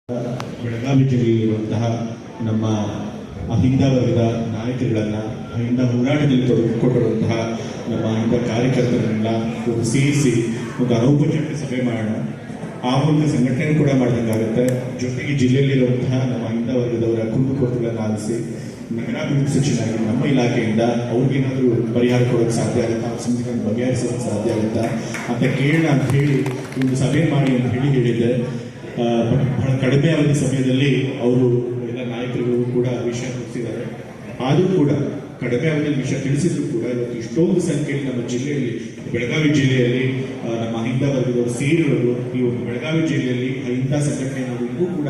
ಬೆಳಗಾವಿ ಜಿಲ್ಲೆಯಲ್ಲಿರುವಂತಹ ನಮ್ಮ ಅಹಿಂದ ವರ್ಗದ ನಾಯಕರುಗಳನ್ನ ಅಹಿಂದ ಹೋರಾಟದಲ್ಲಿ ತೊಡಗಿಕೊಂಡಿರುವಂತಹ ನಮ್ಮ ಅಹಿಂದ ಕಾರ್ಯಕರ್ತರನ್ನ ಸೇರಿಸಿ ಒಂದು ಅನೌಪಚಾರಿಕ ಸಭೆ ಮಾಡೋಣ. ಆ ಮೂಲಕ ಸಂಘಟನೆ ಕೂಡ ಮಾಡಿದಂಗಾಗುತ್ತೆ. ಜೊತೆಗೆ ಜಿಲ್ಲೆಯಲ್ಲಿರುವಂತಹ ನಮ್ಮ ಅಹಿಂದ ವರ್ಗದವರ ಕುಂದುಕೊರತೆಗಳನ್ನು ಆಲಿಸಿ ನಗರಾಭಿವೃದ್ಧಿ ಸಚಿವರಾಗಿ ನಮ್ಮ ಇಲಾಖೆಯಿಂದ ಅವ್ರಿಗೇನಾದರೂ ಪರಿಹಾರ ಕೊಡೋಕ್ಕೆ ಸಾಧ್ಯ ಆಗುತ್ತಾ, ಸಮಸ್ಯೆಗಳನ್ನು ಬಗೆಹರಿಸೋಕ್ಕೆ ಸಾಧ್ಯ ಆಗುತ್ತಾ ಅಂತ ಕೇಳೋಣ ಅಂತ ಹೇಳಿ ಒಂದು ಸಭೆ ಮಾಡಿ ಅಂತ ಹೇಳಿದ್ದೆ. ಬಹಳ ಕಡಿಮೆ ಅವಧಿ ಸಮಯದಲ್ಲಿ ಅವರು ಎಲ್ಲ ನಾಯಕರುಗಳು ಕೂಡ ವಿಷಯ ತಿಳಿಸಿದ್ದಾರೆ. ಆದರೂ ಕೂಡ ಕಡಿಮೆ ಅವಧಿಯಲ್ಲಿ ವಿಷಯ ತಿಳಿಸಿದ್ರು ಕೂಡ ಇವತ್ತು ಇಷ್ಟೊಂದು ಸಂಖ್ಯೆಯಲ್ಲಿ ನಮ್ಮ ಜಿಲ್ಲೆಯಲ್ಲಿ, ಬೆಳಗಾವಿ ಜಿಲ್ಲೆಯಲ್ಲಿ ನಮ್ಮ ಅಹಿಂದ ವರ್ಗದವರು ಸೇರಿರೋದು ಈ ಒಂದು ಬೆಳಗಾವಿ ಜಿಲ್ಲೆಯಲ್ಲಿ ಅಹಿಂದ ಸಂಘಟನೆ ಅನ್ನೋದು ಕೂಡ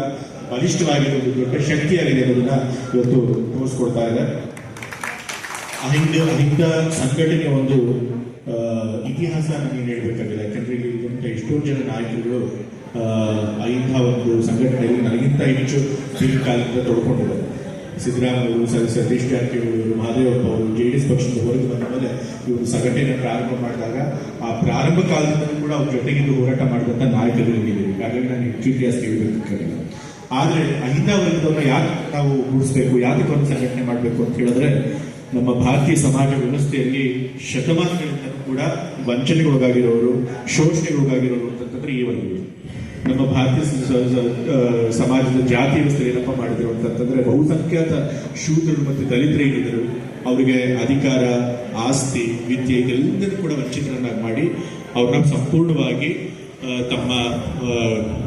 ಬಲಿಷ್ಠವಾಗಿರೋದು ದೊಡ್ಡ ಶಕ್ತಿಯಾಗಿದೆ ಅನ್ನೋದನ್ನ ಇವತ್ತು ತೋರಿಸ್ಕೊಡ್ತಾ ಇದೆ. ಅಹಿಂದ ಸಂಘಟನೆಯ ಒಂದು ಇತಿಹಾಸ ನಮಗೆ ಹೇಳ್ಬೇಕಾಗಿದೆ. ಯಾಕಂದ್ರೆ ಇಲ್ಲಿ ಎಷ್ಟೊಂದು ಜನ ನಾಯಕರುಗಳು ಅಹಿಂದ ಒಂದು ಸಂಘಟನೆಯಲ್ಲಿ ನನಗಿಂತ ಹೆಚ್ಚು ದೀರ್ಘಕಾಲದಿಂದ ತೊಡ್ಕೊಂಡಿದ್ದಾರೆ. ಸಿದ್ದರಾಮಯ್ಯವರು, ಸತೀಶ್ ಜಾರಕಿಹೊಳಿ, ಮಹದೇವಪ್ಪ ಅವರು JDS ಪಕ್ಷದಿಂದ ಹೊರಗೆ ಬಂದ ಮೇಲೆ ಈ ಒಂದು ಸಂಘಟನೆ ಪ್ರಾರಂಭ ಮಾಡಿದಾಗ ಆ ಪ್ರಾರಂಭ ಕಾಲದಿಂದಲೂ ಕೂಡ ಅವ್ರ ಜೊತೆಗಿದ್ದು ಹೋರಾಟ ಮಾಡಿದಂಥ ನಾಯಕರುಗಳಿದ್ದೀವಿ. ಹಾಗಾಗಿ ನಾನು ಹೆಚ್ಚು ಇತಿಹಾಸ ಕೇಳಬೇಕಾಗಿಲ್ಲ. ಆದರೆ ಅಹಿಂದ ವರ್ಗದವ್ರನ್ನ ಯಾಕೆ ನಾವು ರೂಢಿಸ್ಬೇಕು, ಯಾಕೆ ಒಂದು ಸಂಘಟನೆ ಮಾಡಬೇಕು ಅಂತ ಹೇಳಿದ್ರೆ, ನಮ್ಮ ಭಾರತೀಯ ಸಮಾಜ ವ್ಯವಸ್ಥೆಯಲ್ಲಿ ಶತಮಾನಗಳಿಂದ ಕೂಡ ವಂಚನೆಗೊಳಗಾಗಿರೋರು, ಶೋಷಣೆಗೊಳಗಾಗಿರೋರು ಅಂತಂದ್ರೆ ಈ ವರ್ಗಗಳು. ನಮ್ಮ ಭಾರತೀಯ ಸಮಾಜದ ಜಾತಿ ವ್ಯವಸ್ಥೆ ಏನಪ್ಪ ಮಾಡಿದ್ರು ಅಂತಂದ್ರೆ, ಬಹುಸಂಖ್ಯಾತ ಶೂದ್ರರು ಮತ್ತು ದಲಿತರು ಏನಿದ್ರು ಅವರಿಗೆ ಅಧಿಕಾರ, ಆಸ್ತಿ, ವಿದ್ಯೆ ಇದೆಲ್ಲದನ್ನು ಕೂಡ ವಂಚಿತರನ್ನಾಗಿ ಮಾಡಿ ಅವ್ರನ್ನ ಸಂಪೂರ್ಣವಾಗಿ ತಮ್ಮ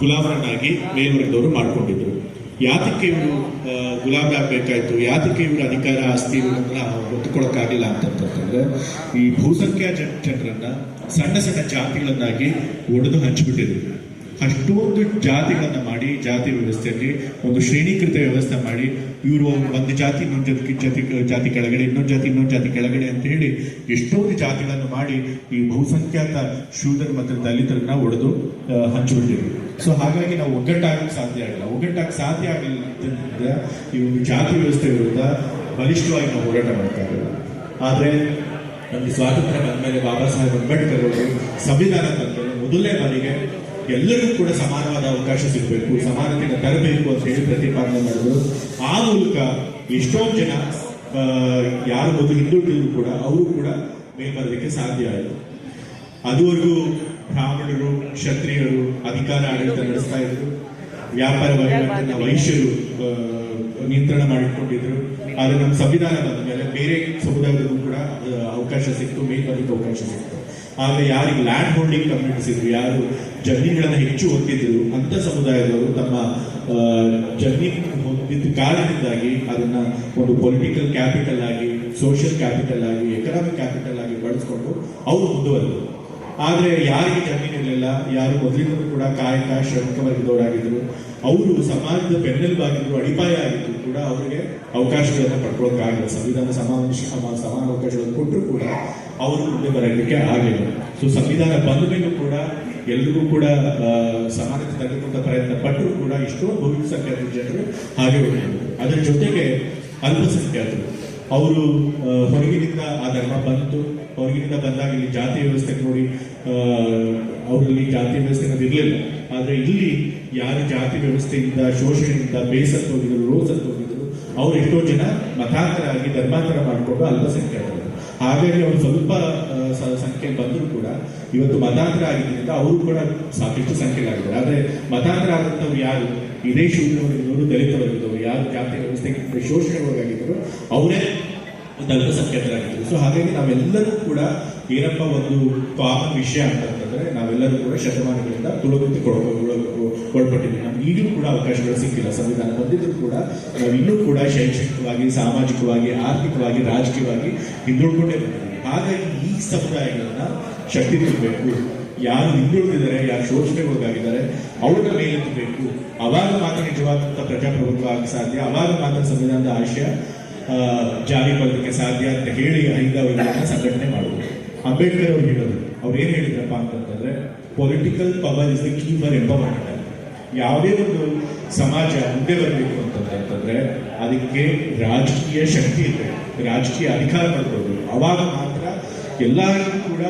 ಗುಲಾಮರನ್ನಾಗಿ ಮೇಲ್ವರ್ಗದವರು ಮಾಡ್ಕೊಂಡಿದ್ರು. ಯಾತಕ್ಕೆ ಇವರು ಗುಲಾಮರಾಗಬೇಕಾಯ್ತು, ಯಾತಕ್ಕೆ ಇವರು ಅಧಿಕಾರ, ಆಸ್ತಿ ಇವರನ್ನ ಹೊತ್ತುಕೊಳ್ಳಕ್ಕಾಗಿಲ್ಲ ಅಂತಂತಂದ್ರೆ, ಈ ಬಹುಸಂಖ್ಯಾತ ಜನರನ್ನ ಸಣ್ಣ ಸಣ್ಣ ಜಾತಿಗಳನ್ನಾಗಿ ಒಡೆದು ಹಂಚಿಬಿಟ್ಟಿದ್ರು. ಅಷ್ಟೊಂದು ಜಾತಿಗಳನ್ನ ಮಾಡಿ ಜಾತಿ ವ್ಯವಸ್ಥೆಯಲ್ಲಿ ಒಂದು ಶ್ರೇಣೀಕೃತ ವ್ಯವಸ್ಥೆ ಮಾಡಿ ಇವರು ಒಂದು ಜಾತಿ ಇನ್ನೊಂದು ಜಾತಿ ಕೆಳಗಡೆ, ಇನ್ನೊಂದು ಜಾತಿ ಕೆಳಗಡೆ ಅಂತ ಹೇಳಿ ಎಷ್ಟೊಂದು ಜಾತಿಗಳನ್ನು ಮಾಡಿ ಈ ಬಹುಸಂಖ್ಯಾತ ಶೂದ್ರ ಮತ್ತು ದಲಿತರನ್ನ ಒಡೆದು ಹಂಚಿಬಿಟ್ಟಿದ್ರು. ಸೊ ಹಾಗಾಗಿ ನಾವು ಒಗ್ಗಟ್ಟಾಗಕ್ಕೆ ಸಾಧ್ಯ ಆಗಿಲ್ಲ. ಒಗ್ಗಟ್ಟಾಗಕ್ಕೆ ಸಾಧ್ಯ ಆಗಲಿಲ್ಲ ಅಂತಂದ್ರೆ ಈ ಒಂದು ಜಾತಿ ವ್ಯವಸ್ಥೆ ವಿರುದ್ಧ ಬಲಿಷ್ಠವಾಗಿ ನಾವು ಹೋರಾಟ ಮಾಡ್ತಾ ಇರೋದು. ಆದರೆ ನಮಗೆ ಸ್ವಾತಂತ್ರ್ಯ ಬಂದಮೇಲೆ ಬಾಬಾ ಸಾಹೇಬ್ ಅಂಬೇಡ್ಕರ್ ಅವರು ಸಂವಿಧಾನ ತಂದರೆ ಮೊದಲನೇ ಬಾರಿಗೆ ಎಲ್ಲರಿಗೂ ಕೂಡ ಸಮಾನವಾದ ಅವಕಾಶ ಸಿಗಬೇಕು, ಸಮಾನತೆಯನ್ನು ತರಬೇಕು ಅಂತ ಹೇಳಿ ಪ್ರತಿಪಾದನೆ ಮಾಡಿದ್ರು. ಆ ಮೂಲಕ ಎಷ್ಟೊಂದು ಜನ ಯಾರು ಮೊದಲು ಹಿಂದುಳಿದ್ರು ಕೂಡ ಅವರು ಕೂಡ ಮೇಲ್ಬರೋದಕ್ಕೆ ಸಾಧ್ಯ ಆಯಿತು. ಅದುವರೆಗೂ ಬ್ರಾಹ್ಮಣರು, ಕ್ಷತ್ರಿಯರು ಅಧಿಕಾರ ಆಡಳಿತ ನಡೆಸ್ತಾ ಇದ್ರು. ವ್ಯಾಪಾರ ವಹಿವಾಟನ್ನ ವೈಶ್ಯರು ನಿಯಂತ್ರಣ ಮಾಡಿಕೊಂಡಿದ್ರು. ಆದರೆ ನಮ್ಮ ಸಂವಿಧಾನ ಬಂದ ಮೇಲೆ ಬೇರೆ ಸಮುದಾಯದಲ್ಲೂ ಕೂಡ ಅವಕಾಶ ಸಿಕ್ತು, ಮೇಲ್ಬರೋದಕ್ಕೆ ಅವಕಾಶ ಸಿಕ್ತು. ಆಗ ಯಾರಿಗೆ ಲ್ಯಾಂಡ್ ಹೋಲ್ಡಿಂಗ್ ಕಮ್ಯುನಿಟೀಸ್ ಇದ್ರು, ಯಾರು ಜಮೀನುಗಳನ್ನ ಹೆಚ್ಚು ಹೊಂದಿದ್ರು ಅಂತ ಸಮುದಾಯದವರು ತಮ್ಮ ಜಮೀನು ಹೊಂದಿದ್ದ ಕಾರಣದಿಂದಾಗಿ ಅದನ್ನ ಒಂದು ಪೊಲಿಟಿಕಲ್ ಕ್ಯಾಪಿಟಲ್ ಆಗಿ, ಸೋಷಿಯಲ್ ಕ್ಯಾಪಿಟಲ್ ಆಗಿ, ಎಕನಾಮಿಕ್ ಕ್ಯಾಪಿಟಲ್ ಆಗಿ ಬಳಸ್ಕೊಂಡು ಅವರು ಮುಂದುವರೆದರು. ಆದರೆ ಯಾರಿಗೆ ಜಮೀನಿರಲಿಲ್ಲ, ಯಾರು ಮೊದಲಿಂದಲೂ ಕೂಡ ಕಾಯಕ ಶ್ರಮಿಕ ವರ್ಗದವರಾಗಿದ್ರು, ಅವರು ಸಮಾಜದ ಬೆನ್ನೆಲುಬಾಗಿದ್ರು, ಅಡಿಪಾಯ ಆಗಿದ್ರು ಕೂಡ ಅವರಿಗೆ ಅವಕಾಶಗಳನ್ನು ಪಡ್ಕೊಳ್ಳೋಕ್ಕಾಗಲ್ಲ. ಸಂವಿಧಾನ ಸಮಾನ ಅವಕಾಶಗಳನ್ನು ಕೊಟ್ಟರು ಕೂಡ ಅವರು ಮುಂದೆ ಬರಲಿಕ್ಕೆ ಆಗಲಿಲ್ಲ. ಸೊ ಸಂವಿಧಾನ ಬಂದ ಮೇಲೂ ಕೂಡ ಎಲ್ರಿಗೂ ಕೂಡ ಸಮಾನತೆ ತೆಗೆದುಕೊಂಡ ಪ್ರಯತ್ನ ಪಟ್ಟರು ಕೂಡ ಇಷ್ಟೊಂದು ಬಹುಸಂಖ್ಯಾತ ಜನರು ಹಾಗೆ ಉಳಿದರು. ಅದರ ಜೊತೆಗೆ ಅಲ್ಪಸಂಖ್ಯಾತರು ಅವರು ಹೊರಗಿನಿಂದ ಆ ಧರ್ಮ ಬಂತು. ಹೊರಗಿನಿಂದ ಬಂದಾಗ ಇಲ್ಲಿ ಜಾತಿ ವ್ಯವಸ್ಥೆ ನೋಡಿ ಅವರಲ್ಲಿ ಜಾತಿ ವ್ಯವಸ್ಥೆ ಇರಲಿಲ್ಲ. ಆದರೆ ಇಲ್ಲಿ ಯಾರು ಜಾತಿ ವ್ಯವಸ್ಥೆಯಿಂದ, ಶೋಷಣೆಯಿಂದ ಬೇಸತ್ತು ಹೋಗಿದ್ರು, ರೋಸತ್ತು ಹೋಗಿದ್ರು, ಅವ್ರು ಎಷ್ಟೋ ಜನ ಮತಾಂತರ ಆಗಿ ಧರ್ಮಾಂತರ ಮಾಡಿಕೊಂಡು ಅಲ್ಪಸಂಖ್ಯಾತರು. ಹಾಗಾಗಿ ಅವರು ಸ್ವಲ್ಪ ಸಂಖ್ಯೆ ಬಂದರೂ ಕೂಡ ಇವತ್ತು ಮತಾಂತರ ಆಗಿದ್ದರಿಂದ ಅವರು ಕೂಡ ಸಾಕಷ್ಟು ಸಂಖ್ಯೆಗಳಾಗಿದ್ದಾರೆ. ಆದರೆ ಮತಾಂತರ ಆದಂಥವ್ರು ಯಾರು, ಇದೇ ಶೂದ್ರವರ್ಗದವರು, ದಲಿತ ವರ್ಗದವರು, ಯಾರು ಜಾತಿ ವ್ಯವಸ್ಥೆಗೆ ಶೋಷಣೆ ಒಳಗಾಗಿದ್ದರು ಅವರೇ ಅಲ್ಪಸಂಖ್ಯಾತರಾಗಿದ್ದರು. ಸೊ ಹಾಗಾಗಿ ನಾವೆಲ್ಲರೂ ಕೂಡ ಏನಪ್ಪ ಒಂದು ಕಾಮನ್ ವಿಷಯ ಅಂತಂದ್ರೆ, ನಾವೆಲ್ಲರೂ ಕೂಡ ಶತಮಾನಗಳಿಂದ ತುಳುಗುತ್ತಿ ಒಳಪಟ್ಟಿದ್ದೀವಿ. ನಮ್ಗೆ ಈಗಲೂ ಕೂಡ ಅವಕಾಶಗಳು ಸಿಕ್ಕಿಲ್ಲ. ಸಂವಿಧಾನ ಬಂದಿದ್ರು ಕೂಡ ನಾವು ಇನ್ನೂ ಕೂಡ ಶೈಕ್ಷಣಿಕವಾಗಿ, ಸಾಮಾಜಿಕವಾಗಿ, ಆರ್ಥಿಕವಾಗಿ, ರಾಜಕೀಯವಾಗಿ ಹಿಂದುಳ್ಕೊಂಡೇ ಬರ್ತೀವಿ. ಹಾಗಾಗಿ ಈ ಸಮುದಾಯಗಳನ್ನ ಶಕ್ತಿ ತುಂಬಬೇಕು. ಯಾರು ಹಿಂದುಳಿದಿದ್ದಾರೆ, ಯಾರು ಶೋಷಣೆಗೊಳಗಾಗಿದ್ದಾರೆ ಅವ್ರನ್ನ ಮೇಲೆತ್ತಬೇಕು. ಅವಾಗ ಮಾತ್ರ ನಿಜವಾದಂಥ ಪ್ರಜಾಪ್ರಭುತ್ವ ಆಗ ಸಾಧ್ಯ. ಅವಾಗ ಮಾತ್ರ ಸಂವಿಧಾನದ ಆಶಯ ಜಾರಿ ಬರೋದಕ್ಕೆ ಸಾಧ್ಯ ಅಂತ ಹೇಳಿ ಅಹಿಂದ ವರ್ಗಗಳನ್ನ ಸಂಘಟನೆ ಮಾಡುವುದು. ಅಂಬೇಡ್ಕರ್ ಅವರು ಹೇಳೋದು, ಅವ್ರು ಏನ್ ಹೇಳಿದ್ರಪ್ಪ ಅಂತಂದ್ರೆ, political power is the key for empowerment. ಯಾವುದೇ ಒಂದು ಸಮಾಜ ಮುಂದೆ ಬರಬೇಕು ಅಂತಂದ್ರೆ ಅದಕ್ಕೆ ರಾಜಕೀಯ ಶಕ್ತಿ ಇರಬೇಕು, ರಾಜಕೀಯ ಅಧಿಕಾರ ಪಡ್ಕೊಳ್ಬೇಕು. ಅವಾಗ ಮಾತ್ರ ಎಲ್ಲರಿಗೂ ಕೂಡ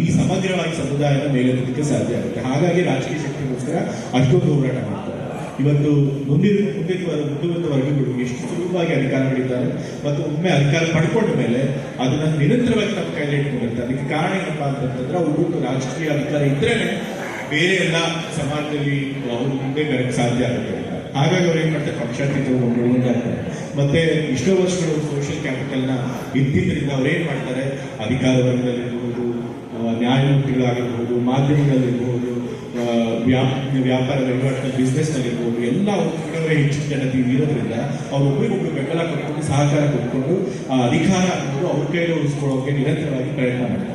ಈ ಸಮಗ್ರವಾಗಿ ಸಮುದಾಯದ ಮೇಲೆತ್ತಲಿಕ್ಕೆ ಸಾಧ್ಯ ಆಗುತ್ತೆ. ಹಾಗಾಗಿ ರಾಜಕೀಯ ಶಕ್ತಿಗೋಸ್ಕರ ಅಷ್ಟೊಂದು ಹೋರಾಟ ಮಾಡ್ತಾರೆ. ಇವತ್ತು ಮುಂದುವರೆದ ವರ್ಗಗಳು ಎಷ್ಟು ಸುಲಭವಾಗಿ ಅಧಿಕಾರ ಪಡಿತಾರೆ ಮತ್ತು ಒಮ್ಮೆ ಅಧಿಕಾರ ಪಡ್ಕೊಂಡ ಮೇಲೆ ಅದನ್ನ ನಿರಂತರವಾಗಿ ನಮ್ಮ ಕೈಲಿ ಇಟ್ಕೊಂಡಿರ್ತಾರೆ. ಅದಕ್ಕೆ ಕಾರಣ ಏನಪ್ಪಾ ಅಂತಂದ್ರೆ ಅವರು ರಾಜಕೀಯ ಅಧಿಕಾರ ಇದ್ರೇನೆ ಬೇರೆ ಎಲ್ಲ ಸಮಾಜದಲ್ಲಿ ಅವರು ಮುಂದೆ ಬರಕ್ಕೆ ಸಾಧ್ಯ ಆಗುತ್ತೆ. ಹಾಗಾಗಿ ಅವ್ರು ಏನ್ ಮಾಡ್ತಾರೆ, ಪಕ್ಷಾತೀತರು ಮುಂದಾಗ್ತಾರೆ. ಮತ್ತೆ ಇಷ್ಟೋ ವರ್ಷಗಳು ಸೋಷಿಯಲ್ ಕ್ಯಾಪಿಟಲ್ನ ಇದ್ದಿದ್ದರಿಂದ ಅವ್ರು ಏನ್ ಮಾಡ್ತಾರೆ, ಅಧಿಕಾರ ವರ್ಗದಲ್ಲಿರ್ಬೋದು, ನ್ಯಾಯಮೂರ್ತಿಗಳಾಗಿರ್ಬೋದು, ಮಾಧ್ಯಮಗಳಲ್ಲಿರ್ಬೋದು, ವ್ಯಾಪಾರ ವಹಿವಾಟಿನ ಬಿಸ್ನೆಸ್ ನಲ್ಲಿರ್ಬೋದು, ಎಲ್ಲ ಒಬ್ಬರೇ ಹೆಚ್ಚಿನ ಜನತೆ ಇರೋದ್ರಿಂದ ಅವ್ರು ಒಬ್ಬರಿಗೊಬ್ರು ಬೆಂಬಲ ಕೊಟ್ಕೊಂಡು ಸಹಕಾರ ಕೊಟ್ಕೊಂಡು ಆ ಅಧಿಕಾರ ಅನ್ನೋದು ಅವ್ರ ಕೈಲಿ ಉಳಿಸ್ಕೊಳ್ಳೋಕೆ ನಿರಂತರವಾಗಿ ಪ್ರಯತ್ನ ಮಾಡ್ತಾರೆ.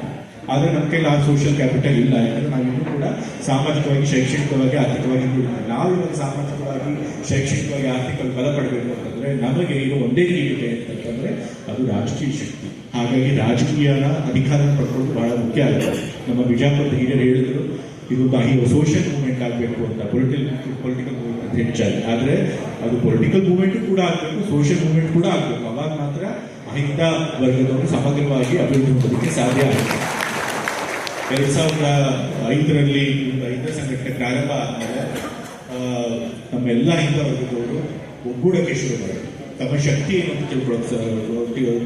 ಆದರೆ ನಮ್ಮ ಕೈಲಿ ಆ ಸೋಷಿಯಲ್ ಕ್ಯಾಪಿಟಲ್ ಇಲ್ಲ. ಯಾಕಂದ್ರೆ ನಾವಿನ್ನೂ ಕೂಡ ಸಾಮಾಜಿಕವಾಗಿ, ಶೈಕ್ಷಣಿಕವಾಗಿ, ಆರ್ಥಿಕವಾಗಿ ನಾವು ಇವಾಗ ಸಾಮಾಜಿಕವಾಗಿ, ಶೈಕ್ಷಣಿಕವಾಗಿ, ಆರ್ಥಿಕವಾಗಿ ಬಲ ಪಡಬೇಕು ಅಂತಂದ್ರೆ ನಮಗೆ ಈಗ ಒಂದೇ ನೀಡಿದೆ ಅಂತಂದ್ರೆ ಅದು ರಾಜಕೀಯ ಶಕ್ತಿ. ಹಾಗಾಗಿ ರಾಜಕೀಯನ ಅಧಿಕಾರ ಪಡ್ಕೊಂಡು ಬಹಳ ಮುಖ್ಯ ಆಗುತ್ತೆ. ನಮ್ಮ ಬಿಜಾಪುರದ ಹಿರಿಯರು ಹೇಳಿದ್ರು, ಇದು ಸೋಷಿಯಲ್ ಮೂವ್ಮೆಂಟ್ ಆಗಬೇಕು ಅಂತ, ಪೊಲಿಟಿಕಲ್ ಮೂವ್ಮೆಂಟ್ ಅಂತ ಹೆಚ್ಚಾಗಿ. ಆದರೆ ಅದು ಪೊಲಿಟಿಕಲ್ ಮೂವ್ಮೆಂಟ್ ಕೂಡ ಆಗಬೇಕು, ಸೋಷಿಯಲ್ ಮೂವ್ಮೆಂಟ್ ಕೂಡ ಆಗಬೇಕು. ಅವಾಗ ಮಾತ್ರ ಅಹಿಂದ ವರ್ಗದವರು ಸಮಗ್ರವಾಗಿ ಅಭಿವೃದ್ಧಿ ಹೊಂದೋದಕ್ಕೆ ಸಾಧ್ಯ ಆಗುತ್ತೆ. 2005ರಲ್ಲಿ ಅಹಿಂದ ಸಂಘಟನೆ ಪ್ರಾರಂಭ ಆದಮೇಲೆ ನಮ್ಮೆಲ್ಲ ಅಹಿಂದ ವರ್ಗದವರು ಒಗ್ಗೂಡಕ್ಕೆ ಶುರು ಮಾಡಿದ್ರು. ತಮ್ಮ ಶಕ್ತಿ ಏನು ಅಂತ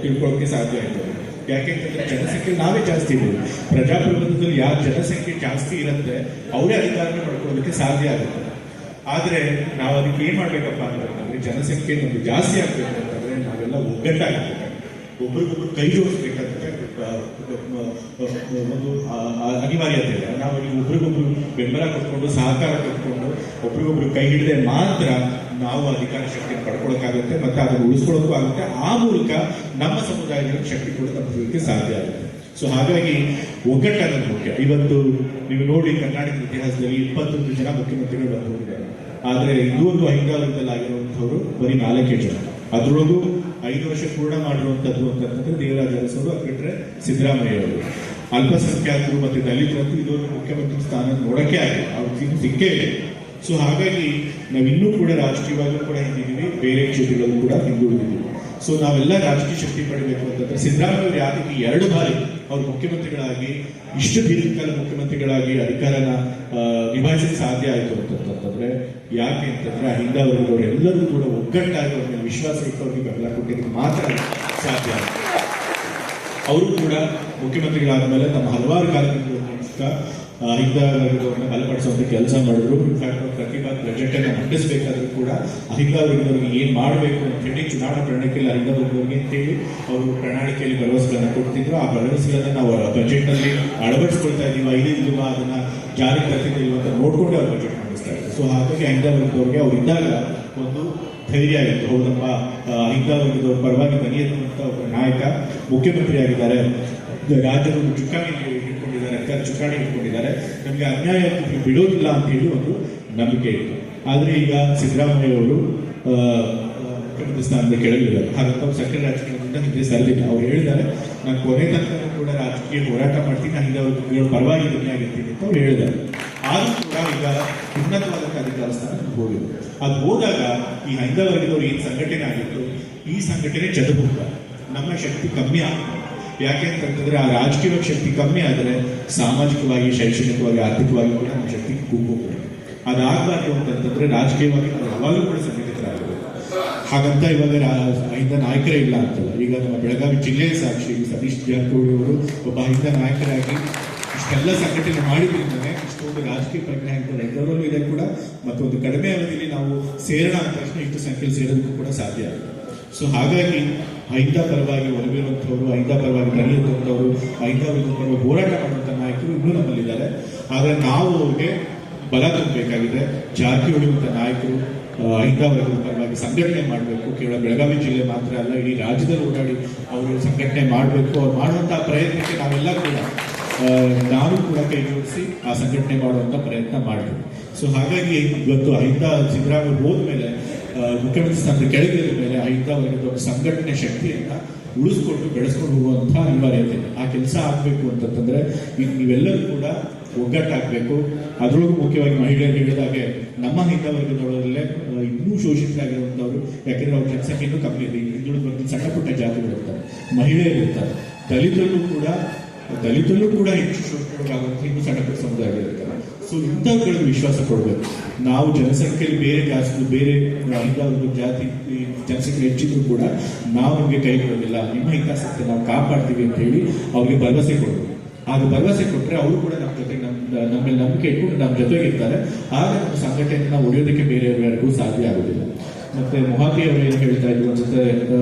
ತಿಳ್ಕೊಳ್ಳೋಕೆ ಸಾಧ್ಯ ಆಯಿತು. ಯಾಕೆಂತಂದ್ರೆ ಜನಸಂಖ್ಯೆ ನಾವೇ ಜಾಸ್ತಿ ಇದ್ದೀವಿ. ಪ್ರಜಾಪ್ರಭುತ್ವದಲ್ಲಿ ಯಾರು ಜನಸಂಖ್ಯೆ ಜಾಸ್ತಿ ಇರುತ್ತೆ ಅವರೇ ಅಧಿಕಾರನ ಪಡ್ಕೊಳ್ಳೋದಕ್ಕೆ ಸಾಧ್ಯ ಆಗುತ್ತೆ. ಆದರೆ ನಾವು ಅದಕ್ಕೆ ಏನ್ ಮಾಡ್ಬೇಕಪ್ಪ ಅಂತಂದ್ರೆ, ಜನಸಂಖ್ಯೆ ನಮ್ಗೆ ಜಾಸ್ತಿ ಆಗ್ಬೇಕು ಅಂತಂದ್ರೆ ನಾವೆಲ್ಲ ಒಗ್ಗಟ್ಟಾಗಬೇಕು, ಒಬ್ರಿಗೊಬ್ರು ಕೈ ಜೋಡಿಸ್ಬೇಕಂದ್ರೆ ಒಂದು ಅನಿವಾರ್ಯತೆ ಇದೆ. ನಾವು ಒಬ್ರಿಗೊಬ್ರು ಬೆಂಬಲ ಕೊಟ್ಕೊಂಡು, ಸಹಕಾರ ಕೊಟ್ಕೊಂಡು, ಒಬ್ರಿಗೊಬ್ರು ಕೈ ಹಿಡಿದ್ರೆ ಮಾತ್ರ ನಾವು ಅಧಿಕಾರ ಶಕ್ತಿಯನ್ನು ಪಡ್ಕೊಳ್ಳೋಕ್ಕಾಗುತ್ತೆ ಮತ್ತೆ ಅದನ್ನು ಉಳಿಸ್ಕೊಳ್ಳೋಕ್ಕೂ ಆಗುತ್ತೆ. ಆ ಮೂಲಕ ನಮ್ಮ ಸಮುದಾಯದ ಶಕ್ತಿ ಕೂಡ ತಪ್ಪಿಸೋದಕ್ಕೆ ಸಾಧ್ಯ ಆಗುತ್ತೆ. ಸೊ ಹಾಗಾಗಿ ಒಗ್ಗಟ್ಟಾಗೋದು ಮುಖ್ಯ. ಇವತ್ತು ನೀವು ನೋಡಿ, ಕರ್ನಾಟಕದ ಇತಿಹಾಸದಲ್ಲಿ 21 ಜನ ಮುಖ್ಯಮಂತ್ರಿಗಳು ಬಂದು ಹೋಗಿದ್ದಾರೆ. ಆದರೆ ಇದುವರೆಗೂ ಅಹಿಂದ ಆಗಿರುವಂಥವ್ರು ಬರೀ 4 ಜನ. ಅದರೊಳಗೂ 5 ವರ್ಷ ಪೂರ್ಣ ಮಾಡಿರುವಂಥದ್ದು ಅಂತಂದ್ರೆ ದೇವರಾಜ ಅರಸವರು, ಅದು ಬಿಟ್ಟರೆ ಸಿದ್ದರಾಮಯ್ಯ ಅವರು. ಅಲ್ಪಸಂಖ್ಯಾತರು ಮತ್ತೆ ದಲಿತರಂತೂ ಇದುವರೆಗೂ ಮುಖ್ಯಮಂತ್ರಿ ಸ್ಥಾನ ನೋಡಕ್ಕೆ ಆಗಿಲ್ಲ, ಅವ್ರಿಗೆ ಸಿಕ್ಕೇ ಇದೆ. ಸೊ ಹಾಗಾಗಿ ನಾವಿನ್ನೂ ಕೂಡ ರಾಜಕೀಯವಾಗೂ ಕೂಡ ಹಿಂದಿದ್ದೀವಿ, ಬೇರೆ ಕ್ಷೇತ್ರಗಳಲ್ಲೂ ಕೂಡ ಹಿಂದುಳಿದಿದ್ದೀವಿ. ಸೊ ನಾವೆಲ್ಲ ರಾಜಕೀಯ ಶಕ್ತಿ ಪಡಿಬೇಕು ಅಂತಂದ್ರೆ ಸಿದ್ದರಾಮಯ್ಯ ಅವರು ಯಾಕೆ 2 ಬಾರಿ ಅವ್ರು ಮುಖ್ಯಮಂತ್ರಿಗಳಾಗಿ, ಇಷ್ಟು ದೀರ್ಘಕಾಲ ಮುಖ್ಯಮಂತ್ರಿಗಳಾಗಿ ಅಧಿಕಾರನ ನಿಭಾಯಿಸಕ್ಕೆ ಸಾಧ್ಯ ಆಯಿತು ಅಂತಂದ್ರೆ ಯಾಕೆ ಅಂತಂದ್ರೆ ಅಹಿಂದ ವರ್ಗದವರೆಲ್ಲರೂ ಕೂಡ ಒಗ್ಗಟ್ಟಾಗಿ ಅವ್ರ ಮೇಲೆ ವಿಶ್ವಾಸ ಇಟ್ಟು ಅವ್ರಿಗೆ ಬೆಂಬಲ ಕೊಟ್ಟಿದ್ದಕ್ಕೆ ಮಾತ್ರ ಸಾಧ್ಯ ಆಗುತ್ತೆ. ಅವರು ಕೂಡ ಮುಖ್ಯಮಂತ್ರಿಗಳಾದ ಮೇಲೆ ತಮ್ಮ ಹಲವಾರು ಕಾರ್ಯಕ್ರಮಗಳ ಮೂಲಕ ಅಹಿಂದ ವರ್ಗದವ್ರನ್ನ ಬಲಪಡಿಸುವಂತ ಕೆಲಸ ಮಾಡಿದ್ರು. ಇನ್ಫ್ಯಾಕ್ಟ್ ಪ್ರತಿ ಬಾರಿ ಬಜೆಟ್ ಅನ್ನು ಮಂಡಿಸಬೇಕಾದ್ರೂ ಕೂಡ ಅಹಿಂದ ವರ್ಗದವರಿಗೆ ಏನ್ ಮಾಡಬೇಕು ಅಂತ ಹೇಳಿ ಚುನಾವಣಾ ಪ್ರಣಾಳಿಕೆಯಲ್ಲಿ ಅಹಿಂದ ವರ್ಗದವರಿಗೆ ಅಂತೇಳಿ ಅವರು ಪ್ರಣಾಳಿಕೆಯಲ್ಲಿ ಭರವಸೆಗಳನ್ನ ಕೊಡ್ತಿದ್ರು. ಆ ಭರವಸೆಗಳನ್ನ ನಾವು ಬಜೆಟ್ ನಲ್ಲಿ ಅಳವಡಿಸ್ಕೊಳ್ತಾ ಇದೀವ ಇಲ್ವಾ, ಅದನ್ನ ಜಾರಿ ತರ್ತಿದ್ದೀವಿ ಅಂತ ನೋಡ್ಕೊಂಡು ಅವ್ರು ಬಜೆಟ್ ಮಂಡಿಸ್ತಾ ಇದ್ರು. ಸೊ ಹಾಗಾಗಿ ಅಹಿಂದ ವರ್ಗದವ್ರಿಗೆ ಅವ್ರು ಇದ್ದಾಗ ಒಂದು ಧೈರ್ಯ ಆಗಿತ್ತು. ಹೌದಪ್ಪ, ಅಹಿಂದ ವರ್ಗದವ್ರ ಪರವಾಗಿ ಧ್ವನಿ ಎತ್ತುವಂತ ಒಬ್ಬ ನಾಯಕ ಮುಖ್ಯಮಂತ್ರಿ ಆಗಿದ್ದಾರೆ, ರಾಜ್ಯದ ಚುಕ್ಕಾಣಿ ಚುಕ್ಕಾಣಿ ಇಟ್ಕೊಂಡಿದ್ದಾರೆ, ನಮಗೆ ಅನ್ಯಾಯ ಬಿಡೋದಿಲ್ಲ ಅಂತ ಹೇಳಿ ಒಂದು ನಂಬಿಕೆ ಇತ್ತು. ಆದ್ರೆ ಈಗ ಸಿದ್ದರಾಮಯ್ಯ ಅವರು ಮುಖ್ಯಮಂತ್ರಿ ಸ್ಥಾನದ ಕೆಳಗಿದ್ದಾರೆ. ಹಾಗಾಗಿ ಅವ್ರು ಸಕ್ಕರೆ ರಾಜಕೀಯದಿಂದ ಹಿಂದೆ ಸರಿದಿಲ್ಲ. ಅವ್ರು ಹೇಳಿದ್ದಾರೆ, ನಾನು ಕೊನೆ ತನಕ ಕೂಡ ರಾಜಕೀಯ ಹೋರಾಟ ಮಾಡ್ತೀನಿ, ಅಹಿಂದ ವರ್ಗಗಳ ಪರವಾಗಿ ಧ್ವನಿಯಾಗಿರ್ತೀನಿ ಅಂತ ಅವ್ರು ಹೇಳಿದ್ದಾರೆ. ಆದ್ರೂ ಕೂಡ ಈಗ ಉನ್ನತವಾದ ಅಧಿಕಾರ ಸ್ಥಾನ ಹೋಗಿದೆ. ಅದು ಹೋದಾಗ ಈ ಅಹಿಂದ ವರ್ಗದವ್ರು ಏನ್ ಸಂಘಟನೆ ಆಗಿತ್ತು, ಈ ಸಂಘಟನೆ ಜದಭೂತ, ನಮ್ಮ ಶಕ್ತಿ ಕಮ್ಮಿ ಆಗುತ್ತೆ. ಯಾಕೆ ಅಂತಂದ್ರೆ ಆ ರಾಜಕೀಯ ಶಕ್ತಿ ಕಮ್ಮಿ ಆದರೆ ಸಾಮಾಜಿಕವಾಗಿ, ಶೈಕ್ಷಣಿಕವಾಗಿ, ಆರ್ಥಿಕವಾಗಿ ಕೂಡ ನಮ್ಮ ಶಕ್ತಿ ಕುಗ್ಗೋಗುತ್ತೆ. ಅದಾಗಬಾರ್ದು ಅಂತಂದ್ರೆ ರಾಜಕೀಯವಾಗಿ ನಾವು ಯಾವಾಗಲೂ ಕೂಡ ಸಂಘಟಿತರಾಗಬೇಕು. ಹಾಗಂತ ಇವಾಗ ಅಹಿಂದ ನಾಯಕರೇ ಇಲ್ಲ ಅಂತಲ್ಲ. ಈಗ ನಮ್ಮ ಬೆಳಗಾವಿ ಜಿಲ್ಲೆಯ ಸಾಕ್ಷಿ ಸತೀಶ್ ಜಾರಕಿಹೊಳಿ ಅವರು ಒಬ್ಬ ಅಹಿಂದ ನಾಯಕರಾಗಿ ಇಷ್ಟೆಲ್ಲ ಸಂಘಟನೆ ಮಾಡಿದ್ರಿಂದಲೇ ಇಷ್ಟೊಂದು ರಾಜಕೀಯ ಪ್ರಜ್ಞೆ ಆಗ್ತದೆ. ಇದರಲ್ಲೂ ಇದೆ ಕೂಡ ಮತ್ತೊಂದು ಕಡಿಮೆ ಅವಧಿಯಲ್ಲಿ ನಾವು ಸೇರೋಣ ಅಂದ ತಕ್ಷಣ ಇಷ್ಟು ಸಂಖ್ಯೆಯಲ್ಲಿ ಸೇರೋದಕ್ಕೂ ಕೂಡ ಸಾಧ್ಯ ಆಗುತ್ತೆ. ಸೊ ಹಾಗಾಗಿ ಅಹಿಂದ ಪರವಾಗಿ ಒಲವಿರುವಂಥವ್ರು, ಅಹಿಂದ ಪರವಾಗಿ ಧ್ವನಿ ಎತ್ತುವಂಥವ್ರು, ಅಹಿಂದ ಪರವಾಗಿ ಹೋರಾಟ ಮಾಡುವಂಥ ನಾಯಕರು ಇನ್ನೂ ನಮ್ಮಲ್ಲಿದ್ದಾರೆ. ಆದರೆ ನಾವು ಅವ್ರಿಗೆ ಬಲ ತುಂಬಬೇಕಾಗಿದೆ. ಜಾರಕಿಹೊಳಿ ಅಂತ ನಾಯಕರು ಅಹಿಂದ ವರ್ಗದ ಪರವಾಗಿ ಸಂಘಟನೆ ಮಾಡಬೇಕು. ಕೇವಲ ಬೆಳಗಾವಿ ಜಿಲ್ಲೆ ಮಾತ್ರ ಅಲ್ಲ, ಇಡೀ ರಾಜ್ಯದಲ್ಲಿ ಓಡಾಡಿ ಅವರು ಸಂಘಟನೆ ಮಾಡಬೇಕು. ಅವ್ರು ಮಾಡುವಂತಹ ಪ್ರಯತ್ನಕ್ಕೆ ನಾವೆಲ್ಲ ಕೂಡ ನಾನು ಕೂಡ ಕೈ ಜೋಡಿಸಿ ಆ ಸಂಘಟನೆ ಮಾಡುವಂತ ಪ್ರಯತ್ನ ಮಾಡಬೇಕು. ಸೊ ಹಾಗಾಗಿ ಇವತ್ತು ಅಹಿಂದ ಸಿದ್ದರಾಮಯ್ಯ ಹೋದ್ಮೇಲೆ ಮುಖ್ಯಮಂತ್ರಿ ಸ್ಥಾನದ ಕೆಳಗಿದ ಮೇಲೆ ಅಹಿಂದ ವರ್ಗದ ಸಂಘಟನೆ ಶಕ್ತಿಯನ್ನ ಉಳಿಸ್ಕೊಂಡು ಬೆಳೆಸ್ಕೊಂಡು ಹೋಗುವಂತಹ ಅನಿವಾರ್ಯತೆ ಇದೆ. ಆ ಕೆಲಸ ಆಗ್ಬೇಕು ಅಂತಂದ್ರೆ ಈಗ ನೀವೆಲ್ಲರೂ ಕೂಡ ಒಗ್ಗಟ್ಟಾಗಬೇಕು. ಅದರೊಳಗೂ ಮುಖ್ಯವಾಗಿ ಮಹಿಳೆಯರು ಹೇಳಿದಾಗೆ ನಮ್ಮ ಅಹಿಂದ ವರ್ಗದೊಳಗಲ್ಲೇ ಇನ್ನೂ ಶೋಷಿತರಾಗಿರುವಂಥವ್ರು, ಯಾಕೆಂದ್ರೆ ಅವ್ರ ಜನಸಂಖ್ಯೆ ಇನ್ನೂ ಕಮ್ಮಿ ಇದೆ. ಹಿಂದುಳಿದ ವರ್ಗದ ಸಣ್ಣ ಪುಟ್ಟ ಜಾತಿಗಳು ಇರ್ತಾರೆ, ಮಹಿಳೆಯರು ಇರ್ತಾರೆ, ದಲಿತರಲ್ಲೂ ಕೂಡ ದಲಿತಲ್ಲೂ ಕೂಡ ಹೆಚ್ಚು ಶೋಷಣೆಗೊಳಗಾಗುವಂಥ ಇನ್ನೂ ಸಣ್ಣ ಪುಟ್ಟ ಸಮುದಾಯಗಳಿರ್ತಾರೆ. ಸೊ ಇಂಥವುಗಳಿಗೆ ವಿಶ್ವಾಸ ಕೊಡಬೇಕು. ನಾವು ಜನಸಂಖ್ಯೆಯಲ್ಲಿ ಬೇರೆ ಜಾಸ್ತಿ ಬೇರೆ ಐದಾರು ಜಾತಿ ಜನಸಂಖ್ಯೆ ಹೆಚ್ಚಿದ್ರು ಕೂಡ ನಾವು ನಿಮಗೆ ಕೈ ಕೊಡೋದಿಲ್ಲ, ನಿಮ್ಮ ಹಿತಾಸಕ್ತಿ ನಾವು ಕಾಪಾಡ್ತೀವಿ ಅಂತ ಹೇಳಿ ಅವ್ರಿಗೆ ಭರವಸೆ ಕೊಡಬೇಕು. ಆಗ ಭರವಸೆ ಕೊಟ್ಟರೆ ಅವರು ಕೂಡ ನಮ್ಮ ಜೊತೆ ನಮ್ಮ ಮೇಲೆ ನಂಬಿಕೆ ಇಟ್ಕೊಂಡು ನಮ್ಮ ಜೊತೆಗೆ ಇರ್ತಾರೆ. ಆಗ ನಮ್ಮ ಸಂಘಟನೆಯನ್ನು ನಾವು ಒಡೆಯೋದಕ್ಕೆ ಬೇರೆಯವರಿಗೂ ಸಾಧ್ಯ ಆಗೋದಿಲ್ಲ. ಮತ್ತೆ ಮೊಹಾತಿ ಅವರು ಏನು ಹೇಳ್ತಾ ಇದ್ರು ಅನ್ಸುತ್ತೆ,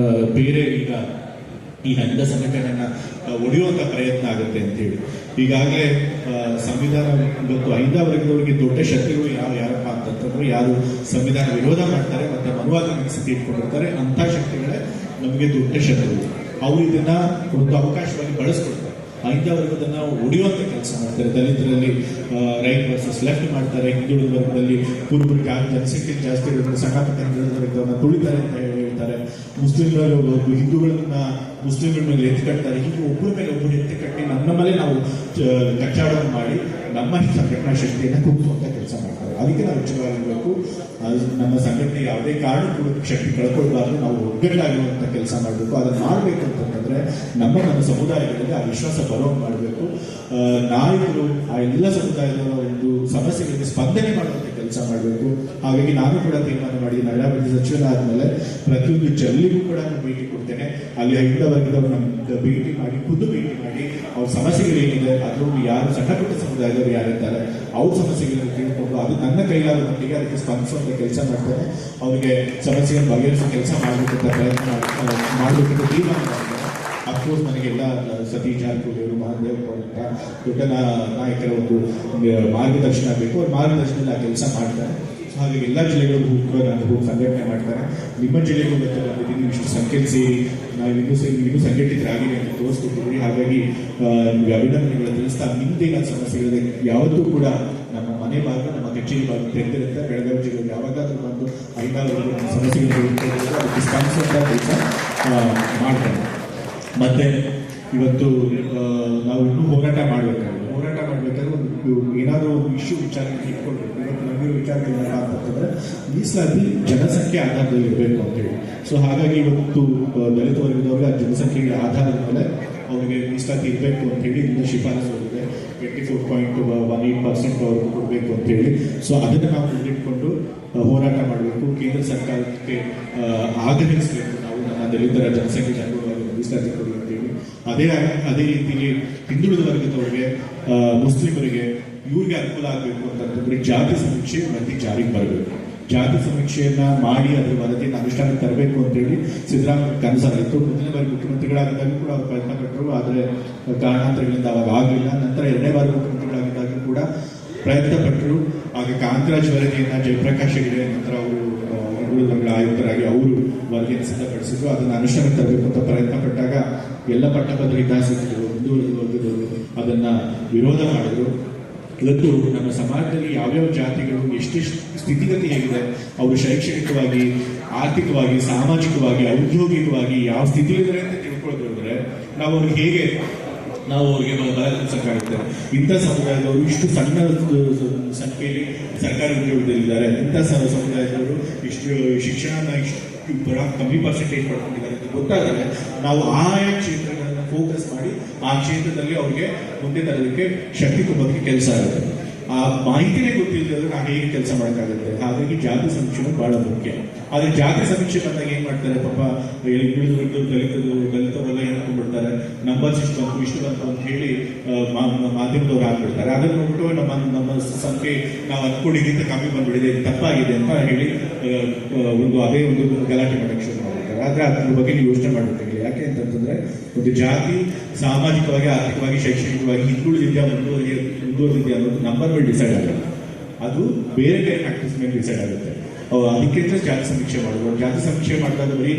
ಬೇರೆ ಈಗ ಈ ಹಂತ ಸಂಘಟನೆಯನ್ನ ಒಡೆಯುವಂತ ಪ್ರಯತ್ನ ಆಗುತ್ತೆ ಅಂತ ಹೇಳಿ. ಈಗಾಗಲೇ ಸಂವಿಧಾನ ಇವತ್ತು ಐದಾವರೆಗದವರಿಗೆ ದೊಡ್ಡ ಶಕ್ತಿಗಳು ಯಾರಪ್ಪ ಅಂತಂದ್ರೆ ಯಾರು ಸಂವಿಧಾನ ವಿರೋಧ ಮಾಡ್ತಾರೆ ಮತ್ತೆ ಮನುವಾದ ಮನಸ್ಥಿತಿ ಇಟ್ಕೊಂಡಿರ್ತಾರೆ, ಅಂತ ಶಕ್ತಿಗಳೇ ನಮಗೆ ದೊಡ್ಡ ಶಕ್ತಿಗಳು. ಅವರು ಇದನ್ನ ಒಂದು ಅವಕಾಶವಾಗಿ ಬಳಸ್ಕೊಡ್ತಾರೆ. ಐದಾವರೆಗದನ್ನ ಒಡೆಯುವಂತ ಕೆಲಸ ಮಾಡ್ತಾರೆ. ದಲಿತರಲ್ಲಿ ರೈಟ್ ವರ್ಸಸ್ ಲೆಫ್ಟ್ ಮಾಡ್ತಾರೆ, ಹಿಂದುಳಿದ ವರ್ಗದಲ್ಲಿ ಕುರುಬರು ಜನಸಂಖ್ಯೆ ಜಾಸ್ತಿ ಇರೋದ್ರಿಂದ ಸಣ್ಣ ಪುಟ್ಟ ಹಿಂದುಳಿದ ವರ್ಗದವನ್ನ ತುಳಿತಾರೆ ಅಂತ ಹೇಳ್ತಾರೆ. ಹಿಂದೂಗಳನ್ನ ಮುಸ್ಲಿಂಗಳ ಮೇಲೆ ಎತ್ತಿಕಟ್ತಾರೆ. ಹೀಗೆ ಒಬ್ಬರ ಮೇಲೆ ಒಬ್ಬರು ಎತ್ತಿಕಟ್ಟಿ ನಮ್ಮ ಮೇಲೆ ನಾವು ಕಚ್ಚಾಡವನ್ನು ಮಾಡಿ ನಮ್ಮ ಸಂಘಟನಾ ಶಕ್ತಿಯನ್ನು ಕುಗ್ಗುವಂತ ಕೆಲಸ ಮಾಡ್ತಾರೆ. ಅದಕ್ಕೆ ನಾವು ಎಚ್ಚರವಾಗಿರಬೇಕು. ನಮ್ಮ ಸಂಘಟನೆ ಯಾವುದೇ ಕಾರಣಕ್ಕೂ ಶಕ್ತಿ ಕಳ್ಕೊಳ್ಬಾರ್ದು. ನಾವು ಒಗ್ಗಟ್ಟಾಗಿರುವಂತ ಕೆಲಸ ಮಾಡಬೇಕು. ಅದನ್ನು ಮಾಡಬೇಕು ಅಂತಂದ್ರೆ ನಮ್ಮ ಸಮುದಾಯಗಳಲ್ಲಿ ಆ ವಿಶ್ವಾಸ ಬರೋಂಗೆ ಮಾಡಬೇಕು. ನಾಯಕರು ಆ ಎಲ್ಲ ಸಮುದಾಯದ ಒಂದು ಸಮಸ್ಯೆಗಳಿಗೆ ಸ್ಪಂದನೆ ಮಾಡುವಂತ ಕೆಲಸ ಮಾಡಬೇಕು. ಹಾಗಾಗಿ ನಾನು ಕೂಡ ತೀರ್ಮಾನ ಮಾಡಿ ನಗರಾಭಿವೃದ್ಧಿ ಸಚಿವನಾದ್ಮೇಲೆ ಪ್ರತಿಯೊಂದು ಜಲ್ಲಿಗೂ ಕೂಡ ನಾನು ಭೇಟಿ ಕೊಡ್ತೇನೆ. ಅಲ್ಲಿ ಐದ ವರ್ಗದವರು ನಮ್ಗೆ ಭೇಟಿ ಮಾಡಿ ಖುದ್ದು ಭೇಟಿ ಮಾಡಿ ಅವ್ರ ಸಮಸ್ಯೆಗಳು ಏನಿದೆ, ಅದರಲ್ಲಿ ಯಾರು ಸಣ್ಣ ಪುಟ್ಟ ಸಮುದಾಯದವರು ಯಾರಿದ್ದಾರೆ ಅವ್ರ ಸಮಸ್ಯೆಗಳನ್ನು ತಿಳ್ಕೊಂಡು ಅದು ನನ್ನ ಕೈಲಾದ ಮಟ್ಟಿಗೆ ಅದಕ್ಕೆ ಸ್ಪಂದಿಸುವಂತ ಕೆಲಸ ಮಾಡ್ತೇನೆ. ಅವರಿಗೆ ಸಮಸ್ಯೆಯನ್ನು ಬಗೆಹರಿಸೋ ಕೆಲಸ ಮಾಡಬೇಕಂತ ಪ್ರಯತ್ನ ಮಾಡಬೇಕಂತ ತೀರ್ಮಾನ ಮಾಡ್ತೇನೆ. ಅಫ್ಕೋರ್ಸ್ ನನಗೆಲ್ಲ ಸತೀಶ್ ಜಾರಕಿಹೊಳಿ ಅವರು, ಮಹಾದೇವ್ ಅಂತ ದೊಡ್ಡ ನಾಯಕರ ಒಂದು ಮಾರ್ಗದರ್ಶನ ಬೇಕು. ಅವ್ರ ಮಾರ್ಗದರ್ಶನದಲ್ಲಿ ಆ ಕೆಲಸ ಮಾಡ್ತಾರೆ. ಹಾಗಾಗಿ ಎಲ್ಲ ಜಿಲ್ಲೆಗಳಿಗೂ ಕೂಡ ನಾನು ಸಂಘಟನೆ ಮಾಡ್ತಾರೆ. ನಿಮ್ಮ ಜಿಲ್ಲೆಗೂ ಬಂದಿದ್ದೀನಿ, ಇಷ್ಟು ಸಂಖ್ಯೆಯಲ್ಲಿ ಸೇರಿ ನಾವು ಇನ್ನೂ ಸಂಘಟಿತರಾಗಿದೆ ಅಂತ ತೋರಿಸ್ಕೊಟ್ಟಿದ್ದೀವಿ. ಹಾಗಾಗಿ ನಿಮಗೆ ಅಭಿನಂದನೆಗಳು ತಿಳಿಸ್ತಾ, ನಿಮ್ದೇನ ಸಮಸ್ಯೆಗಳಿದೆ ಯಾವತ್ತೂ ಕೂಡ ನಮ್ಮ ಮನೆ ಭಾಗ ನಮ್ಮ ಕಚೇರಿ ಭಾಗ ತೆರೆದಿರುತ್ತೆ. ಬೆಳಗಾವಿ ಜಿಲ್ಲೆಯಲ್ಲಿ ಯಾವಾಗಾದ್ರೂ ಬಂದು ಐದಾರು ಸಮಸ್ಯೆಗಳು ಅದಕ್ಕೆ ಸ್ಪಂದಿಸುವಂತ ಕೆಲಸ ಮಾಡ್ತಾರೆ. ಮತ್ತೆ ಇವತ್ತು ನಾವು ಇನ್ನೂ ಹೋರಾಟ ಮಾಡಬೇಕಾದ್ರೆ ಒಂದು ಏನಾದರೂ ಒಂದು ಇಶ್ಯೂ ವಿಚಾರ ಇಟ್ಕೊಳ್ಬೇಕು. ಇವತ್ತು ನಮಗೆ ವಿಚಾರಗಳೇನಪ್ಪ ಅಂತಂದ್ರೆ ಮೀಸಲಾತಿ ಜನಸಂಖ್ಯೆ ಆಧಾರದಲ್ಲಿ ಇರಬೇಕು ಅಂತೇಳಿ. ಸೊ ಹಾಗಾಗಿ ಇವತ್ತು ದಲಿತ ವರ್ಗದವ್ರಿಗೆ ಆ ಜನಸಂಖ್ಯೆಗಳ ಆಧಾರದ ಮೇಲೆ ಅವರಿಗೆ ಮೀಸಲಾತಿ ಇರಬೇಕು ಅಂತ ಹೇಳಿ ಇನ್ನು ಶಿಫಾರಸು ಹೋಗಿದೆ. 24.18% ಅವ್ರಿಗೆ ಕೊಡಬೇಕು ಅಂತ ಹೇಳಿ. ಸೊ ಅದನ್ನು ನಾವು ಮುಂದಿಟ್ಕೊಂಡು ಹೋರಾಟ ಮಾಡಬೇಕು. ಕೇಂದ್ರ ಸರ್ಕಾರಕ್ಕೆ ಆಗ್ರಹಿಸಬೇಕು. ನಾವು ನಮ್ಮ ದಲಿತರ ಜನಸಂಖ್ಯೆ ಅನುಗುಣವಾಗಿ ಮೀಸಲಾತಿ ಕೊಡಿ ಅಂತೇಳಿ. ಅದೇ ರೀತಿಯಲ್ಲಿ ಹಿಂದುಳಿದ ವರ್ಗದವರಿಗೆ, ಮುಸ್ಲಿಮರಿಗೆ, ಇವ್ರಿಗೆ ಅನುಕೂಲ ಆಗಬೇಕು ಅಂತಂದ್ರೆ ಜಾತಿ ಸಮೀಕ್ಷೆ ವರದಿ ಜಾರಿಗೆ ಬರಬೇಕು. ಜಾತಿ ಸಮೀಕ್ಷೆಯನ್ನ ಮಾಡಿ ಅದರ ವರದಿಯನ್ನು ಅನುಷ್ಠಾನಕ್ಕೆ ತರಬೇಕು ಅಂತೇಳಿ ಸಿದ್ದರಾಮಯ್ಯ ಕನಸಾಗಿತ್ತು. ಮೊದಲನೇ ಬಾರಿ ಮುಖ್ಯಮಂತ್ರಿಗಳಾಗಿದ್ದಾಗ ಕೂಡ ಅವರು ಪ್ರಯತ್ನ ಪಟ್ಟರು, ಆದರೆ ಕಾರಣಾಂತರಗಳಿಂದ ಅವಾಗ ಆಗಲಿಲ್ಲ. ನಂತರ ಎರಡನೇ ಬಾರಿ ಮುಖ್ಯಮಂತ್ರಿಗಳಾಗಿದ್ದಾಗ ಕೂಡ ಪ್ರಯತ್ನ ಪಟ್ಟರು. ಆಗ ಕಾಂತರಾಜ್ ವರದಿಯನ್ನ ಜಯಪ್ರಕಾಶ್ ಹೆಗಡೆ ನಂತರ ಅವರು ಹಿಂದುಳಿದ ಆಯುಕ್ತರಾಗಿ ಅವರು ವರದಿಯನ್ನು ಸಿದ್ಧಪಡಿಸಿದ್ರು. ಅದನ್ನು ಅನುಷ್ಠಾನಕ್ಕೆ ತರಬೇಕು ಅಂತ ಪ್ರಯತ್ನ ಪಟ್ಟಾಗ ಎಲ್ಲ ಪಟ್ಟಭದ್ರ ಹಿತಾಸಕ್ತಿಗಳು, ಹಿಂದುಳಿದ ವರ್ಗದವರು ಅದನ್ನ ವಿರೋಧ ಮಾಡಿದ್ರು. ಇವತ್ತು ನಮ್ಮ ಸಮಾಜದಲ್ಲಿ ಯಾವ್ಯಾವ ಜಾತಿಗಳು ಎಷ್ಟೆಷ್ಟು ಸ್ಥಿತಿಗತಿ ಹೇಗಿದೆ, ಅವರು ಶೈಕ್ಷಣಿಕವಾಗಿ, ಆರ್ಥಿಕವಾಗಿ, ಸಾಮಾಜಿಕವಾಗಿ, ಔದ್ಯೋಗಿಕವಾಗಿ ಯಾವ ಸ್ಥಿತಿಯಿದ್ದಾರೆ ಅಂತ ತಿಳ್ಕೊಳ್ಳೋದ್ರೆ ನಾವು ಅವ್ರಿಗೆ ಬಲ ಕಲಿಸಕ್ಕಾಗುತ್ತೆ. ಇಂಥ ಸಮುದಾಯದವರು ಇಷ್ಟು ಸಣ್ಣ ಸಂಖ್ಯೆಯಲ್ಲಿ ಸರ್ಕಾರಿ ಉದ್ಯೋಗದಲ್ಲಿದ್ದಾರೆ. ಇಂಥ ಸಮುದಾಯದವರು ಇಷ್ಟು ಶಿಕ್ಷಣ ಕಮ್ಮಿ ಪರ್ಸೆಂಟೇಜ್ ಪಡ್ಕೊಂಡಿದ್ದಾರೆ ಅಂತ ಗೊತ್ತಾದರೆ ನಾವು ಆಯಾ ಕ್ಷೇತ್ರಗಳನ್ನ ಫೋಕಸ್ ಮಾಡಿ ಆ ಕ್ಷೇತ್ರದಲ್ಲಿ ಅವ್ರಿಗೆ ಮುಂದೆ ತರೋದಕ್ಕೆ ಶಕ್ತಿ ತುಂಬೋದಕ್ಕೆ ಕೆಲಸ ಆಗುತ್ತೆ. ಆ ಮಾಹಿತಿನೇ ಗೊತ್ತಿಲ್ಲದ್ರೆ ನಾವು ಹೇಗೆ ಕೆಲಸ ಮಾಡೋಕ್ಕಾಗುತ್ತೆ. ಹಾಗಾಗಿ ಜಾತಿ ಸಮೀಕ್ಷೆ ಬಹಳ ಮುಖ್ಯ. ಆದ್ರೆ ಜಾತಿ ಸಮೀಕ್ಷೆ ಬಂದಾಗ ಏನ್ ಮಾಡ್ತಾರೆ, ಪಾಪ ದಲಿತರೆಲ್ಲ ಏನ್ ಅನ್ಕೊಂಡ್ಬಿಡ್ತಾರೆ, ನಂಬರ್ಸ್ ಇಷ್ಟು ಬಂತು ಅಂತ ಹೇಳಿ ಮಾಧ್ಯಮದವ್ರು ಹಾಕ್ಬಿಡ್ತಾರೆ. ಅದನ್ನು ನೋಡ್ಬಿಟ್ಟು ನಮ್ಮ ಸಂಖ್ಯೆ ನಾವು ಅನ್ಕೊಂಡಿಗಿಂತ ಕಮ್ಮಿ ಬಂದ್ಬಿಡಿದೆ, ತಪ್ಪಾಗಿದೆ ಅಂತ ಹೇಳಿ ಅದೇ ಒಂದು ಗಲಾಟೆ ಮಾಡಕ್ಕೆ ಶುರು ಮಾಡ್ತಾರೆ. ಆದ್ರೆ ಅದ್ರ ಬಗ್ಗೆ ನೀವು ಯೋಚನೆ ಮಾಡಬೇಕಾಗಿಲ್ಲ. ಯಾಕೆ ಅಂತಂದ್ರೆ ಒಂದು ಜಾತಿ ಸಾಮಾಜಿಕವಾಗಿ, ಆರ್ಥಿಕವಾಗಿ, ಶೈಕ್ಷಣಿಕವಾಗಿ ಹಿಂದುಳಿದಿದ್ಯಾ ಮುಂದುವರೆದಿದ್ಯಾ ಅನ್ನೋದು ನಂಬರ್ ಮೇಲೆ ಡಿಸೈಡ್ ಆಗಲ್ಲ. ಅದು ಬೇರೆ ಬೇರೆ ಫ್ಯಾಕ್ಟರ್ಸ್ ಮೇಲೆ ಡಿಸೈಡ್ ಆಗುತ್ತೆ. ಅದಕ್ಕೆ ಜಾತಿ ಸಮೀಕ್ಷೆ ಮಾಡಬಹುದು. ಜಾತಿ ಸಮೀಕ್ಷೆ ಮಾಡಿದಾಗ ಬರೀ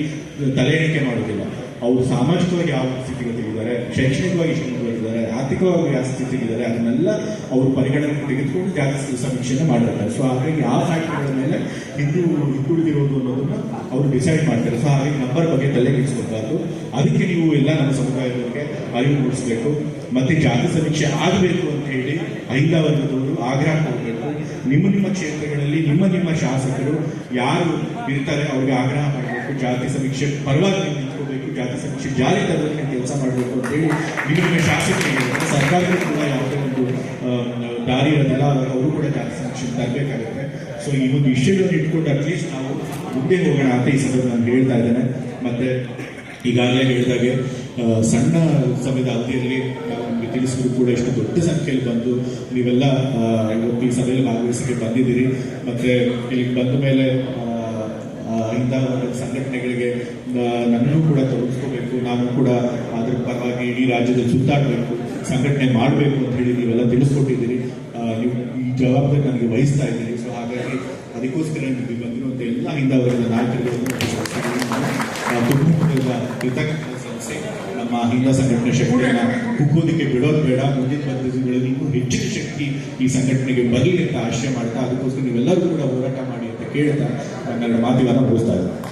ತಲೆ ಎಣಿಕೆ ಮಾಡೋದಿಲ್ಲ. ಅವರು ಸಾಮಾಜಿಕವಾಗಿ ಯಾವ ಸ್ಥಿತಿಗತಿಗಿದ್ದಾರೆ, ಶೈಕ್ಷಣಿಕವಾಗಿ ಎಷ್ಟು ಮುಂದುವರೆದಿದ್ದಾರೆ, ಆರ್ಥಿಕವಾಗಿ ಯಾವ ಸ್ಥಿತಿಗಿದ್ದಾರೆ, ಅದನ್ನೆಲ್ಲ ಅವರು ಪರಿಗಣನೆ ತೆಗೆದುಕೊಂಡು ಜಾತಿ ಸಮೀಕ್ಷೆಯನ್ನು ಮಾಡಿರ್ತಾರೆ. ಸೊ ಹಾಗಾಗಿ ಆ ಫ್ಯಾಕ್ಟರ್ಗಳ ಮೇಲೆ ಹಿಂದುಳಿದಿರೋದು ಅನ್ನೋದನ್ನ ಅವರು ಡಿಸೈಡ್ ಮಾಡ್ತಾರೆ. ಸೊ ಹಾಗಾಗಿ ನಂಬರ್ ಬಗ್ಗೆ ತಲೆ ಕೆಡಿಸ್ಕೊಳ್ಬಾರ್ದು. ಅದಕ್ಕೆ ನೀವು ಎಲ್ಲ ನಮ್ಮ ಸಮುದಾಯದವರಿಗೆ ಅರಿವು ಮೂಡಿಸಬೇಕು. ಮತ್ತೆ ಜಾತಿ ಸಮೀಕ್ಷೆ ಆಗಬೇಕು ಅಂತ ಹೇಳಿ ಅಹಿಂದ ವರ್ಗದವರು ಆಗ್ರಹ ಮಾಡಬೇಕು. ನಿಮ್ಮ ಕ್ಷೇತ್ರಗಳಲ್ಲಿ ನಿಮ್ಮ ಶಾಸಕರು ಯಾರು ಇರ್ತಾರೆ ಅವ್ರಿಗೆ ಆಗ್ರಹ ಮಾಡಬೇಕು, ಜಾತಿ ಸಮೀಕ್ಷೆ ಪರವಾಗಿ ನಿಂತ್ಕೋಬೇಕು, ಜಾತಿ ಸಮೀಕ್ಷೆ ಜಾರಿ ತರೋದಕ್ಕೆ ಕೆಲಸ ಮಾಡಬೇಕು ಅಂತ ಹೇಳಿ ನಿಮ್ಮ ಶಾಸಕರಿಗೆ ಸರ್ಕಾರಕ್ಕೂ ಕೂಡ ಯಾವುದೇ ಒಂದು ದಾರಿ ಇರೋದಿಲ್ಲ, ಅವರು ಕೂಡ ಜಾತಿ ಸಮೀಕ್ಷೆ ತರಬೇಕಾಗುತ್ತೆ. ಸೊ ಈ ಒಂದು ವಿಷಯಗಳನ್ನು ಇಟ್ಕೊಂಡು ಅಟ್ಲೀಸ್ಟ್ ನಾವು ಮುಂದೆ ಹೋಗೋಣ ಅಂತ ಈ ಸಂದರ್ಭ ನಾನು ಹೇಳ್ತಾ ಇದ್ದೇನೆ. ಮತ್ತೆ ಈಗಾಗಲೇ ಹೇಳಿದಾಗೆ ಸಣ್ಣ ಸಮಯದ ಅವಧಿಯಲ್ಲಿ ನಿಮಗೆ ತಿಳಿಸಿದ್ರು ಕೂಡ ಇಷ್ಟು ದೊಡ್ಡ ಸಂಖ್ಯೆಯಲ್ಲಿ ಬಂದು ನೀವೆಲ್ಲ ಇವತ್ತು ಈ ಸಭೆಯಲ್ಲಿ ಭಾಗವಹಿಸಕ್ಕೆ ಬಂದಿದ್ದೀರಿ. ಮತ್ತೆ ಇಲ್ಲಿಗೆ ಬಂದ ಮೇಲೆ ಇಂಥ ಸಂಘಟನೆಗಳಿಗೆ ನನ್ನನ್ನು ಕೂಡ ತೊಡಗಿಸ್ಕೋಬೇಕು, ನಾನು ಕೂಡ ಅದ್ರ ಪರವಾಗಿ ಇಡೀ ರಾಜ್ಯದಲ್ಲಿ ಸುತ್ತಾಡಬೇಕು, ಸಂಘಟನೆ ಮಾಡಬೇಕು ಅಂತ ಹೇಳಿ ನೀವೆಲ್ಲ ತಿಳಿಸ್ಕೊಟ್ಟಿದ್ದೀರಿ. ನೀವು ಈ ಜವಾಬ್ದಾರಿ ನನಗೆ ವಹಿಸ್ತಾ ಇದ್ದೀರಿ. ಸೊ ಹಾಗಾಗಿ ಅದಕ್ಕೋಸ್ಕರ ನಿಮಗೆ ಬಂದಿರುವಂಥ ಎಲ್ಲ ಅಹಿಂದ ವರ್ಗದ ನಾಯಕರುಗಳನ್ನು ಕೃತಜ್ಞತೆ ಸಲ್ಲಿಸಿ ನಮ್ಮ ಅಹಿಂದ ಸಂಘಟನೆ ಶಕ್ತಿಯನ್ನು ಕುಗ್ಗೋದಕ್ಕೆ ಬಿಡೋದು ಬೇಡ, ಮುಂದಿನ ದಿನಗಳಲ್ಲಿ ಇನ್ನೂ ಹೆಚ್ಚಿನ ಶಕ್ತಿ ಈ ಸಂಘಟನೆಗೆ ಬರಲಿ ಅಂತ ಆಶಯ ಮಾಡ್ತಾ, ಅದಕ್ಕೋಸ್ಕರ ನೀವೆಲ್ಲರೂ ಕೂಡ ಹೋರಾಟ ಮಾಡಿ ಅಂತ ಕೇಳ್ತಾ ನನ್ನ ಮಾತುಗಳನ್ನು ಮುಗಿಸ್ತಾ ಇದ್ದೀನಿ.